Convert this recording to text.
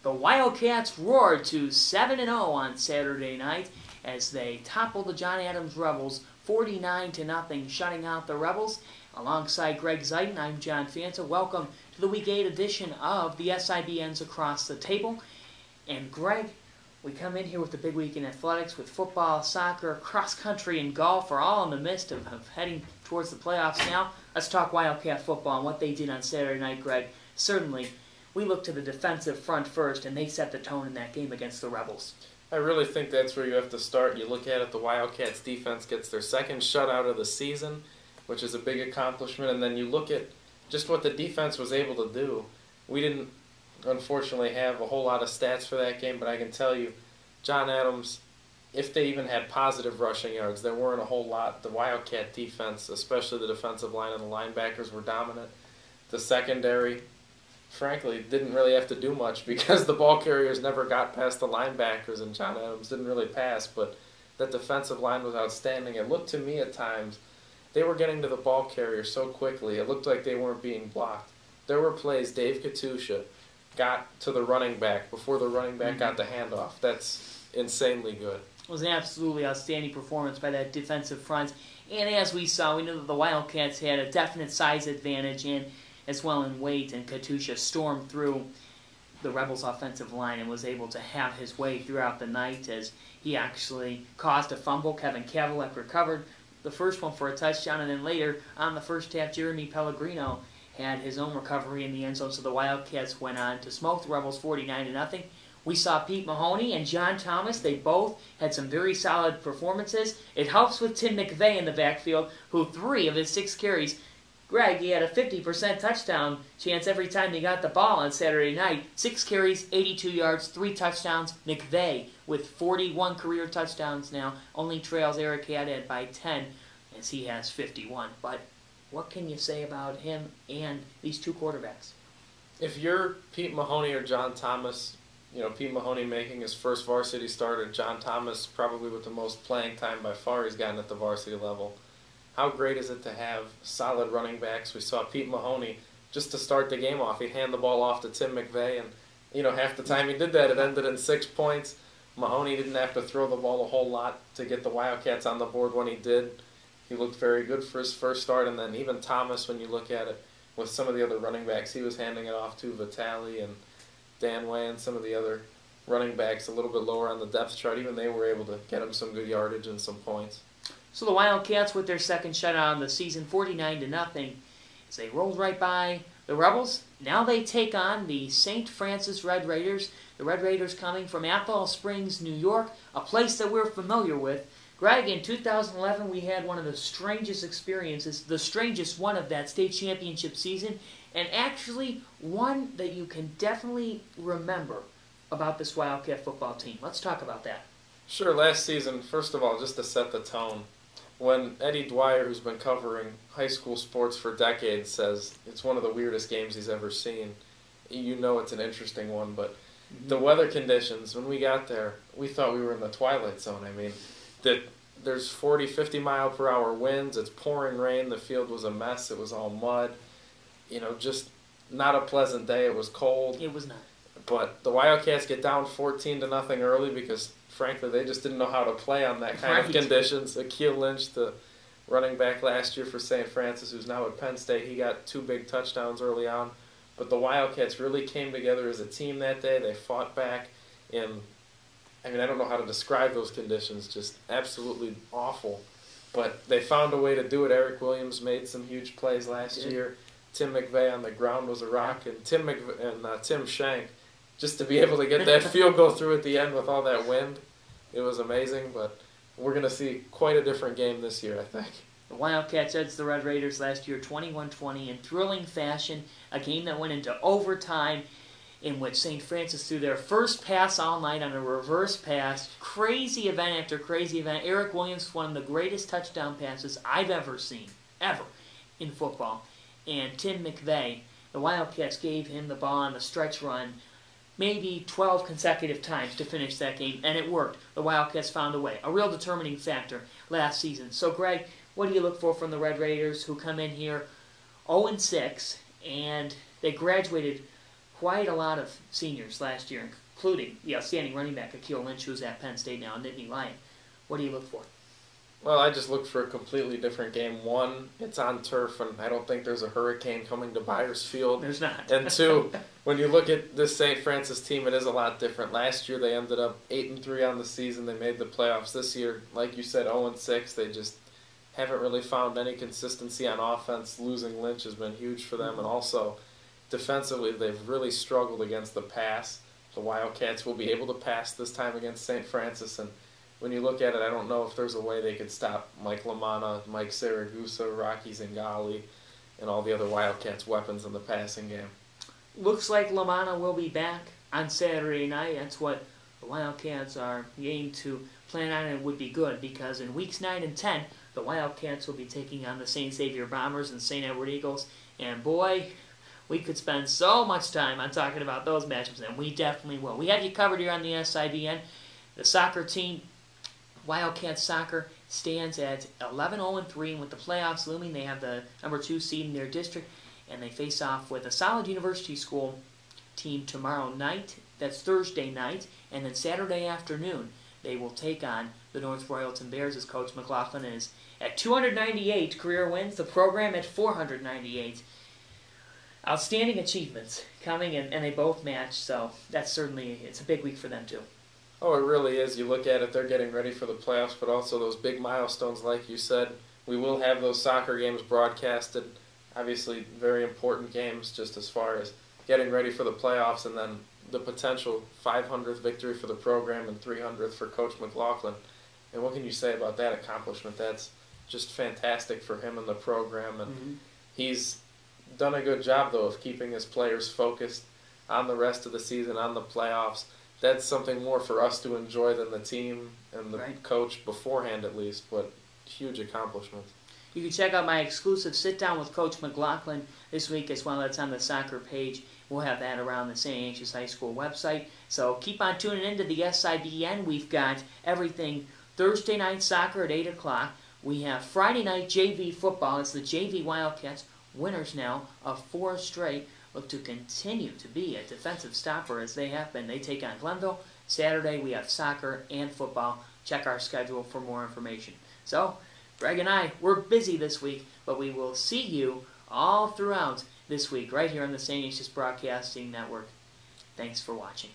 The Wildcats roared to 7-0 on Saturday night as they toppled the John Adams Rebels 49-0, shutting out the Rebels. Alongside Greg Zeiten, I'm John Fanta. Welcome to the Week 8 edition of the SIBNs Across the Table. And Greg, we come in here with the big week in athletics with football, soccer, cross country, and golf are all in the midst of heading towards the playoffs now. Let's talk Wildcat football and what they did on Saturday night, Greg. Certainly, we look to the defensive front first, and they set the tone in that game against the Rebels. I really think that's where you have to start. You look at it, the Wildcats defense gets their second shutout of the season, which is a big accomplishment, and then you look at just what the defense was able to do. We didn't, unfortunately, have a whole lot of stats for that game, but I can tell you, John Adams, if they even had positive rushing yards, there weren't a whole lot. The Wildcat defense, especially the defensive line and the linebackers, were dominant. The secondary, frankly, didn't really have to do much because the ball carriers never got past the linebackers, and John Adams didn't really pass, but that defensive line was outstanding. It looked to me at times they were getting to the ball carrier so quickly, it looked like they weren't being blocked. There were plays Dave Katusha got to the running back before the running back got the handoff. That's insanely good. It was an absolutely outstanding performance by that defensive front. And as we saw, we knew that the Wildcats had a definite size advantage and as well in weight, and Katusha stormed through the Rebels' offensive line and was able to have his way throughout the night as he actually caused a fumble. Kevin Kavalek recovered the first one for a touchdown, and then later on the first half, Jeremy Pellegrino had his own recovery in the end zone, so the Wildcats went on to smoke the Rebels 49-0. We saw Pete Mahoney and John Thomas. They both had some very solid performances. It helps with Tim McVeigh in the backfield, who 3 of his 6 carries, Greg, he had a 50% touchdown chance every time he got the ball on Saturday night. 6 carries, 82 yards, 3 touchdowns. McVeigh with 41 career touchdowns now only trails Eric Haddad by 10 as he has 51. But what can you say about him and these 2 quarterbacks? If you're Pete Mahoney or John Thomas, you know, Pete Mahoney making his first varsity start, and John Thomas probably with the most playing time by far he's gotten at the varsity level. How great is it to have solid running backs? We saw Pete Mahoney, just to start the game off, he'd hand the ball off to Tim McVeigh, and half the time he did that, it ended in 6 points. Mahoney didn't have to throw the ball a whole lot to get the Wildcats on the board when he did. He looked very good for his first start, and then even Thomas, when you look at it, with some of the other running backs, he was handing it off to Vitale and Danway and some of the other running backs a little bit lower on the depth chart. Even they were able to get him some good yardage and some points. So the Wildcats with their second shutout of the season, 49-0, as they rolled right by the Rebels. Now they take on the St. Francis Red Raiders. The Red Raiders coming from Athol Springs, New York, a place that we're familiar with. Greg, in 2011 we had one of the strangest experiences, the strangest one of that state championship season, and actually one that you can definitely remember about this Wildcat football team. Let's talk about that. Sure, last season, first of all, just to set the tone, when Eddie Dwyer, who's been covering high school sports for decades, says it's one of the weirdest games he's ever seen, you know it's an interesting one, but the weather conditions, when we got there, we thought we were in the twilight zone. I mean, there's 40, 50 mile per hour winds, it's pouring rain, the field was a mess, it was all mud, just not a pleasant day, it was cold. It was not. But the Wildcats get down 14-0 early because, frankly, they just didn't know how to play on that kind of conditions. Akeel Lynch, the running back last year for St. Francis, who's now at Penn State, he got 2 big touchdowns early on. But the Wildcats really came together as a team that day. They fought back in, I don't know how to describe those conditions, just absolutely awful. But they found a way to do it. Eric Williams made some huge plays last year. Tim McVeigh on the ground was a rock, and Tim Shank, just to be able to get that field goal through at the end with all that wind, it was amazing. But we're going to see quite a different game this year, I think. The Wildcats edged the Red Raiders last year 21-20 in thrilling fashion, a game that went into overtime in which St. Francis threw their first pass all night on a reverse pass. Crazy event after crazy event. Eric Williams, one of the greatest touchdown passes I've ever seen, ever, in football. And Tim McVeigh, the Wildcats gave him the ball on the stretch run maybe 12 consecutive times to finish that game, and it worked. The Wildcats found a way, a real determining factor last season. So, Greg, what do you look for from the Red Raiders, who come in here 0-6, and they graduated quite a lot of seniors last year, including the outstanding running back Akil Lynch, who's at Penn State now, and Nittany Lion. What do you look for? Well, I just looked for a completely different game. One, it's on turf, and I don't think there's a hurricane coming to Byers Field. There's not. And two, when you look at this St. Francis team, it is a lot different. Last year, they ended up 8-3 on the season. They made the playoffs. This year, like you said, 0-6. They just haven't really found any consistency on offense. Losing Lynch has been huge for them, and also defensively, they've really struggled against the pass. The Wildcats will be able to pass this time against St. Francis, and when you look at it, I don't know if there's a way they could stop Mike Lamanna, Mike Saragusa, Rocky Zingali, and all the other Wildcats' weapons in the passing game. Looks like Lamanna will be back on Saturday night. That's what the Wildcats are aimed to plan on, and it would be good because in weeks 9 and 10, the Wildcats will be taking on the St. Xavier Bombers and St. Edward Eagles. And boy, we could spend so much time on talking about those matchups, and we definitely will. We have you covered here on the SIBN. The soccer team, Wildcats soccer, stands at 11-0-3, and with the playoffs looming, they have the number 2 seed in their district, and they face off with a solid University School team tomorrow night. That's Thursday night, and then Saturday afternoon, they will take on the North Royalton Bears as Coach McLaughlin is at 298 career wins, the program at 498. Outstanding achievements coming, and they both match, so that's certainly, it's a big week for them too. Oh, it really is. You look at it, they're getting ready for the playoffs, but also those big milestones, like you said. We will have those soccer games broadcasted. Obviously, very important games just as far as getting ready for the playoffs, and then the potential 500th victory for the program and 300th for Coach McLaughlin. And what can you say about that accomplishment? That's just fantastic for him and the program, and he's done a good job, though, of keeping his players focused on the rest of the season, on the playoffs. That's something more for us to enjoy than the team and the coach beforehand, at least, but huge accomplishment. You can check out my exclusive sit-down with Coach McLaughlin this week as well. That's on the soccer page. We'll have that around the St. Ignatius High School website. So keep on tuning into the SIBN. We've got everything Thursday night soccer at 8 o'clock. We have Friday night JV football. It's the JV Wildcats, winners now of 4 straight. Look to continue to be a defensive stopper as they have been. They take on Glenville. Saturday we have soccer and football. Check our schedule for more information. So, Greg and I, we're busy this week, but we will see you all throughout this week right here on the St. Ignatius Broadcasting Network. Thanks for watching.